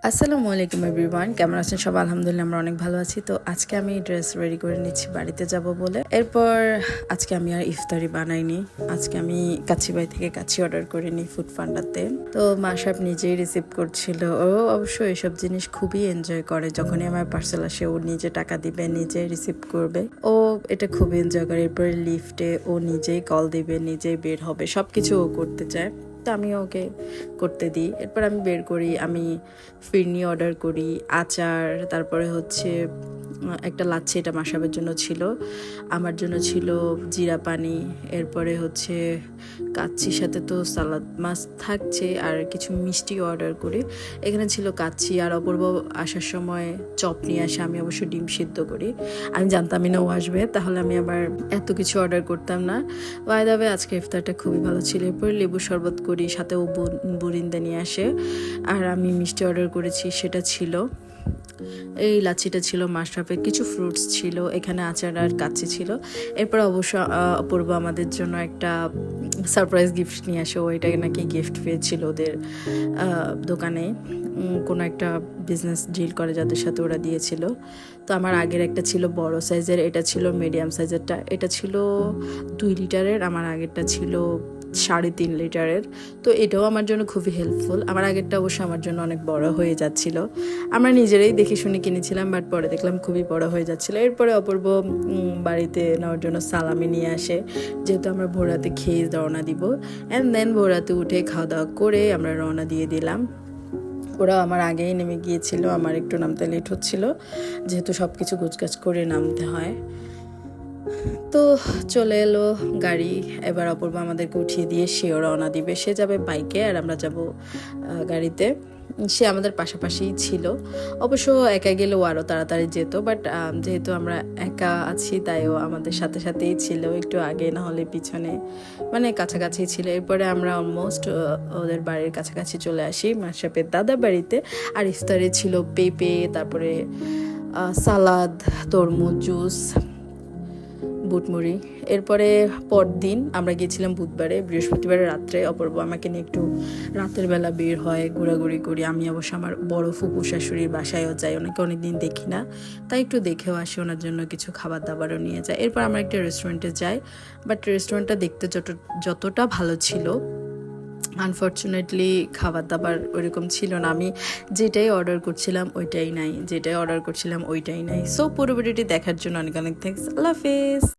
আসসালামু আলাইকুম এভরিওয়ান, কেমন আছেন সবাই? আলহামদুলিল্লাহ আমরা অনেক ভালো আছি। তো আজকে আমি ড্রেস রেডি করে নিচ্ছি বাড়িতে যাব বলে। এরপর আজকে আমি আর ইফতারি বানাইনি, আজকে আমি কাচ্চিবাই থেকে কাচ্চি অর্ডার করে নিই ফুড পান্ডাতে। তো মাসাব নিজেই রিসিভ করছিল। ও অবশ্য এসব জিনিস খুবই এনজয় করে, যখনই আমার পার্সেল আসে ও নিজে টাকা দিবে, নিজে রিসিভ করবে, ও এটা খুবই এনজয় করে। এরপরে লিফটে ও নিজেই কল দিবে, নিজেই বের হবে, সব কিছু ও করতে চায়। তো আমি ওকে করতে দিই। এরপর আমি বের করি, আমি ফিরনি অর্ডার করি, আচার, তারপরে হচ্ছে একটা লাচ্ছি, এটা মাসাবের জন্য ছিল, আমার জন্য ছিল জিরা পানি। এরপরে হচ্ছে কাচ্চির সাথে তো সালাদ মাছ থাকছে, আর কিছু মিষ্টি অর্ডার করি। এখানে ছিল কাচ্চি, আর অপূর্ব আসার সময় চপ নিয়ে আসে। আমি অবশ্য ডিম সিদ্ধ করি, আমি জানতামই না ও আসবে, তাহলে আমি আবার এত কিছু অর্ডার করতাম না। বাই দ্য ওয়ে আজকে ইফতারটা খুবই ভালো ছিল। এরপরে লেবু শরবত করি, সাথে ও বুরিন্দা নিয়ে আসে। আর আমি মিষ্টি অর্ডার করেছি, সেটা ছিল এই লাচ্ছিটা ছিল মাশরাফের, কিছু ফ্রুটস ছিল, এখানে আচার আর কাচ্চি ছিল। এরপর অবশ্য অপূর্ব আমাদের জন্য একটা সারপ্রাইজ গিফট নিয়ে আসে। ওইটা নাকি গিফট পেয়েছিল ওদের দোকানে, কোনো একটা বিজনেস ডিল করে যাদের সাথে ওরা দিয়েছিল। তো আমার আগের একটা ছিল বড় সাইজের, এটা ছিল মিডিয়াম সাইজেরটা, এটা ছিল 2 লিটারের, আমার আগেরটা ছিল 3.5 লিটারের। তো এটাও আমার জন্য খুবই হেল্পফুল। আমার আগেরটা অবশ্য আমার জন্য অনেক বড় হয়ে যাচ্ছিল, আমরা নিজেরাই দেখে শুনে কিনেছিলাম, বাট পরে দেখলাম খুবই বড় হয়ে যাচ্ছিল। এরপরে অপূর্ব বাড়িতে নেওয়ার জন্য সালামি নিয়ে আসে, যেহেতু আমরা ভোর রাতে খেয়ে রওনা দিব। অ্যান্ড দেন ভোর রাতে উঠে খাওয়া দাওয়া করে আমরা রওনা দিয়ে দিলাম। ওরা আমার আগেই নেমে গিয়েছিল, আমার একটু নামতে লেট হচ্ছিল, যেহেতু সব কিছু গোছগাছ করে নামতে হয়। তো চলে এলো গাড়ি, এবার অপূর্ব আমাদেরকে উঠিয়ে দিয়ে সেও রওনা দিবে। সে যাবে বাইকে আর আমরা যাব গাড়িতে। সে আমাদের পাশাপাশিই ছিল, অবশ্য একা গেলেও আরও তাড়াতাড়ি যেত, বাট যেহেতু আমরা একা আছি তাই ও আমাদের সাথে সাথেই ছিল, একটু আগে না হলে পিছনে, মানে কাছাকাছি ছিল। এরপরে আমরা অলমোস্ট ওদের বাড়ির কাছাকাছি চলে আসি, মাশরাফের দাদা বাড়িতে। আর ইফতারে ছিল পেঁপে, তারপরে সালাদ, তরমুজ জুস, বুটমুড়ি। এরপরে পরদিন আমরা গিয়েছিলাম বুধবারে, বৃহস্পতিবারের রাত্রে অপূর্ব আমাকে নিয়ে একটু রাতের বেলা বের হয়, ঘোরাঘুরি করি। আমি অবশ্য আমার বড় ফুপু শাশুড়ির বাসায়ও যাই, ওনাকে অনেকদিন দেখি না, তাই একটু দেখেও আসি, ওনার জন্য কিছু খাবার দাবারও নিয়ে যায়। এরপর আমরা একটা রেস্টুরেন্টে যাই, বাট রেস্টুরেন্টটা দেখতে যতটা ভালো ছিল, আনফর্চুনেটলি খাবার দাবার ওইরকম ছিল না। আমি যেটাই অর্ডার করছিলাম ওইটাই নাই, যেটাই অর্ডার করছিলাম ওইটাই নাই। সো পুরো ভিডিওটি দেখার জন্য অনেক অনেক থ্যাঙ্কস। আল্লাহ হাফেজ।